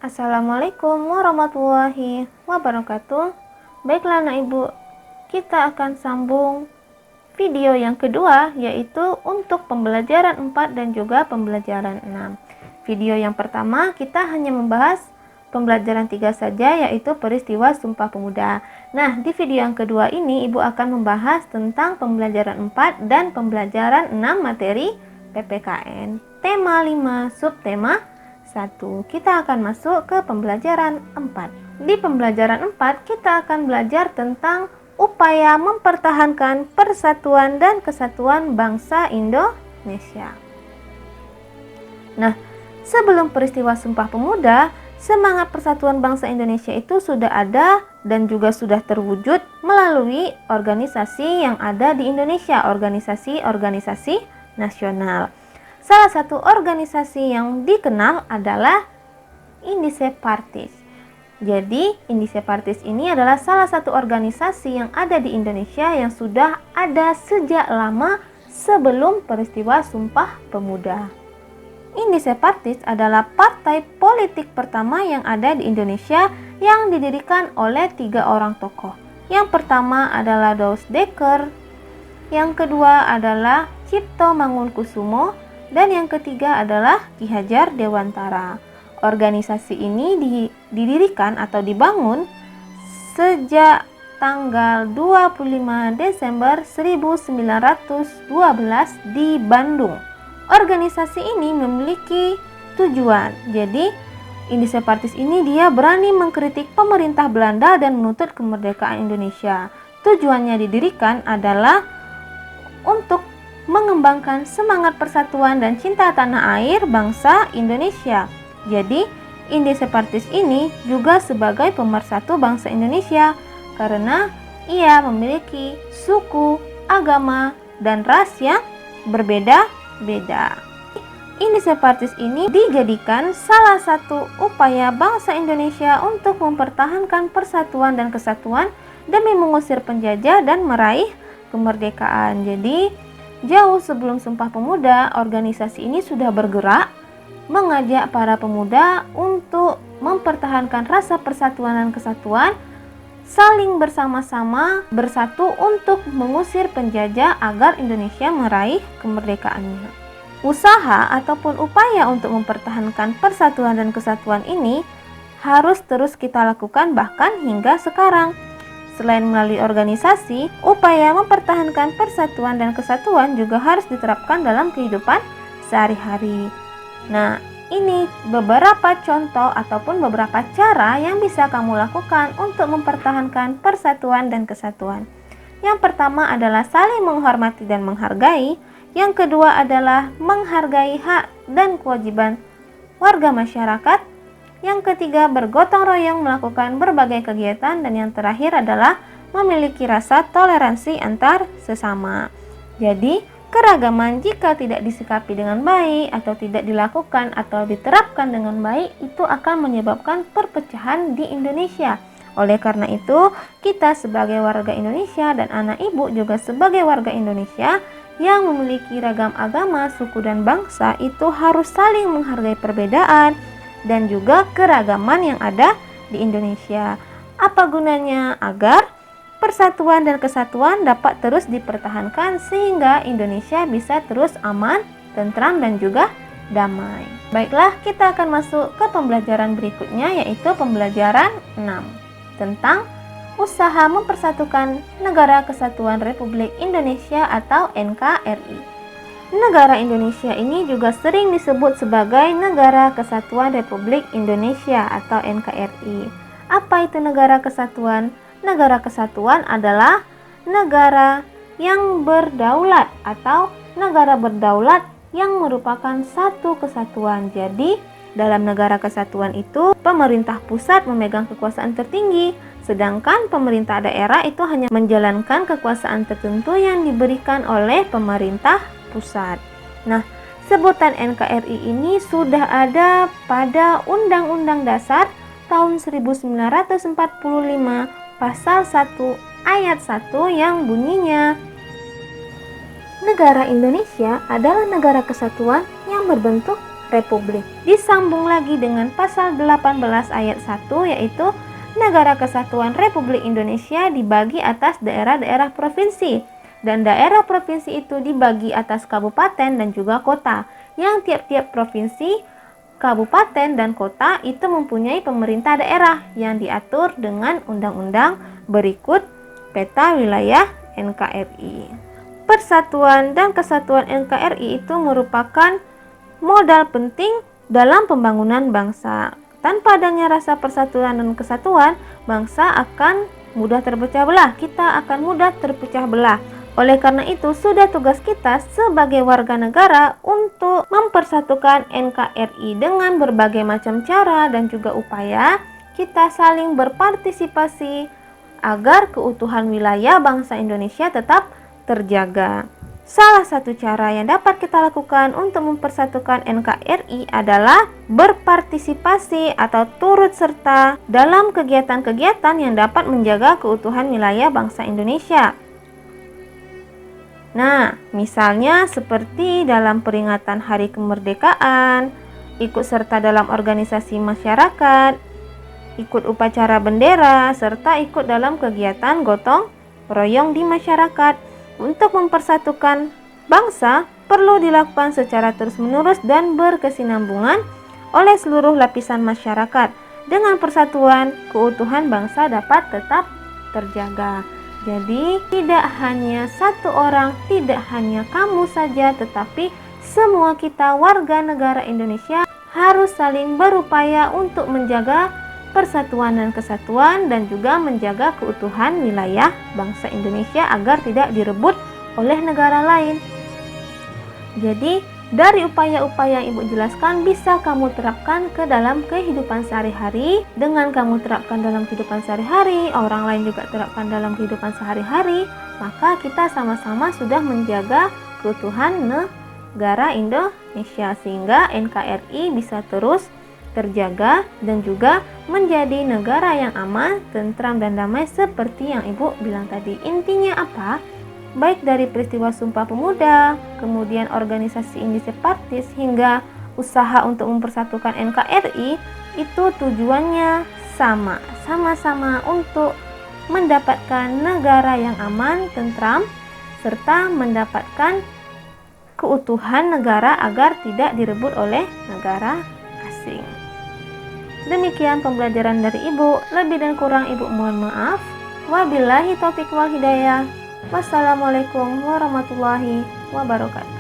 Assalamualaikum warahmatullahi wabarakatuh. Baiklah anak ibu, kita akan sambung video yang kedua, yaitu untuk pembelajaran 4 dan juga pembelajaran 6. Video yang pertama kita hanya membahas pembelajaran 3 saja, yaitu peristiwa Sumpah Pemuda. Nah, di video yang kedua ini ibu akan membahas tentang pembelajaran 4 dan pembelajaran 6 materi PPKN. Tema 5, subtema 1. Kita akan masuk ke pembelajaran 4. Di pembelajaran 4 kita akan belajar tentang upaya mempertahankan persatuan dan kesatuan bangsa Indonesia. Nah, sebelum peristiwa Sumpah Pemuda, semangat persatuan bangsa Indonesia itu sudah ada dan juga sudah terwujud melalui organisasi yang ada di Indonesia, organisasi-organisasi nasional. Salah satu organisasi yang dikenal adalah Indische Partis. Jadi, Indische Partis ini adalah salah satu organisasi yang ada di Indonesia yang sudah ada sejak lama sebelum peristiwa Sumpah Pemuda. Indische Partis adalah partai politik pertama yang ada di Indonesia yang didirikan oleh 3 orang tokoh. Yang pertama adalah Douws Dekker, yang kedua adalah Cipto Mangunkusumo, dan yang ketiga adalah Ki Hajar Dewantara. Organisasi ini didirikan atau dibangun sejak tanggal 25 Desember 1912 di Bandung. Organisasi ini memiliki tujuan. Jadi, Indische Partis ini dia berani mengkritik pemerintah Belanda dan menuntut kemerdekaan Indonesia. Tujuannya didirikan adalah untuk mengembangkan semangat persatuan dan cinta tanah air bangsa Indonesia. Jadi, Indische Partis ini juga sebagai pemersatu bangsa Indonesia karena ia memiliki suku, agama, dan ras yang berbeda-beda. Indische Partis ini dijadikan salah satu upaya bangsa Indonesia untuk mempertahankan persatuan dan kesatuan demi mengusir penjajah dan meraih kemerdekaan. Jadi, jauh sebelum Sumpah Pemuda, organisasi ini sudah bergerak mengajak para pemuda untuk mempertahankan rasa persatuan dan kesatuan, saling bersama-sama bersatu untuk mengusir penjajah agar Indonesia meraih kemerdekaannya. Usaha ataupun upaya untuk mempertahankan persatuan dan kesatuan ini harus terus kita lakukan bahkan hingga sekarang. Selain melalui organisasi, upaya mempertahankan persatuan dan kesatuan juga harus diterapkan dalam kehidupan sehari-hari. Nah, ini beberapa contoh ataupun beberapa cara yang bisa kamu lakukan untuk mempertahankan persatuan dan kesatuan. Yang pertama adalah saling menghormati dan menghargai. Yang kedua adalah menghargai hak dan kewajiban warga masyarakat. Yang ketiga, bergotong royong melakukan berbagai kegiatan. Dan yang terakhir adalah memiliki rasa toleransi antar sesama. Jadi, keragaman jika tidak disikapi dengan baik atau tidak dilakukan atau diterapkan dengan baik itu akan menyebabkan perpecahan di Indonesia. Oleh karena itu, kita sebagai warga Indonesia dan anak ibu juga sebagai warga Indonesia yang memiliki ragam agama, suku, dan bangsa itu harus saling menghargai perbedaan dan juga keragaman yang ada di Indonesia. Apa gunanya? Agar persatuan dan kesatuan dapat terus dipertahankan sehingga Indonesia bisa terus aman, tentram, dan juga damai. Baiklah, kita akan masuk ke pembelajaran berikutnya, yaitu pembelajaran 6 tentang usaha mempersatukan Negara Kesatuan Republik Indonesia atau NKRI. Negara Indonesia ini juga sering disebut sebagai Negara Kesatuan Republik Indonesia atau NKRI. Apa itu Negara Kesatuan? Negara Kesatuan adalah negara yang berdaulat atau negara berdaulat yang merupakan satu kesatuan. Jadi, dalam negara kesatuan itu pemerintah pusat memegang kekuasaan tertinggi, sedangkan pemerintah daerah itu hanya menjalankan kekuasaan tertentu yang diberikan oleh pemerintah pusat. Nah, sebutan NKRI ini sudah ada pada Undang-Undang Dasar tahun 1945 Pasal 1 ayat 1 yang bunyinya, negara Indonesia adalah negara kesatuan yang berbentuk republik. Disambung lagi dengan pasal 18 ayat 1, yaitu Negara Kesatuan Republik Indonesia dibagi atas daerah-daerah provinsi, dan daerah provinsi itu dibagi atas kabupaten dan juga kota, yang tiap-tiap provinsi, kabupaten, dan kota itu mempunyai pemerintah daerah yang diatur dengan undang-undang berikut peta wilayah NKRI. Persatuan dan kesatuan NKRI itu merupakan modal penting dalam pembangunan bangsa. Tanpa adanya rasa persatuan dan kesatuan, bangsa akan mudah terpecah belah. Kita akan mudah terpecah belah. Oleh karena itu, sudah tugas kita sebagai warga negara untuk mempersatukan NKRI dengan berbagai macam cara dan juga upaya. Kita saling berpartisipasi agar keutuhan wilayah bangsa Indonesia tetap terjaga. Salah satu cara yang dapat kita lakukan untuk mempersatukan NKRI adalah berpartisipasi atau turut serta dalam kegiatan-kegiatan yang dapat menjaga keutuhan wilayah bangsa Indonesia. Nah, misalnya seperti dalam peringatan Hari Kemerdekaan, ikut serta dalam organisasi masyarakat, ikut upacara bendera, serta ikut dalam kegiatan gotong royong di masyarakat. Untuk mempersatukan bangsa perlu dilakukan secara terus-menerus dan berkesinambungan oleh seluruh lapisan masyarakat. Dengan persatuan, keutuhan bangsa dapat tetap terjaga. Jadi, tidak hanya satu orang, tidak hanya kamu saja, tetapi semua kita warga negara Indonesia harus saling berupaya untuk menjaga persatuan dan kesatuan dan juga menjaga keutuhan wilayah bangsa Indonesia agar tidak direbut oleh negara lain. Jadi, dari upaya-upaya yang Ibu jelaskan bisa kamu terapkan ke dalam kehidupan sehari-hari. Dengan kamu terapkan dalam kehidupan sehari-hari, orang lain juga terapkan dalam kehidupan sehari-hari, maka kita sama-sama sudah menjaga keutuhan negara Indonesia sehingga NKRI bisa terus terjaga dan juga menjadi negara yang aman, tentram, dan damai seperti yang Ibu bilang tadi. Intinya apa? Baik dari peristiwa Sumpah Pemuda, kemudian organisasi Indonesian Partis, hingga usaha untuk mempersatukan NKRI, itu tujuannya sama-sama untuk mendapatkan negara yang aman, tentram, serta mendapatkan keutuhan negara agar tidak direbut oleh negara asing. Demikian pembelajaran dari Ibu. Lebih dan kurang Ibu mohon maaf. Wabillahi taufiq wal hidayah. Wassalamualaikum warahmatullahi wabarakatuh.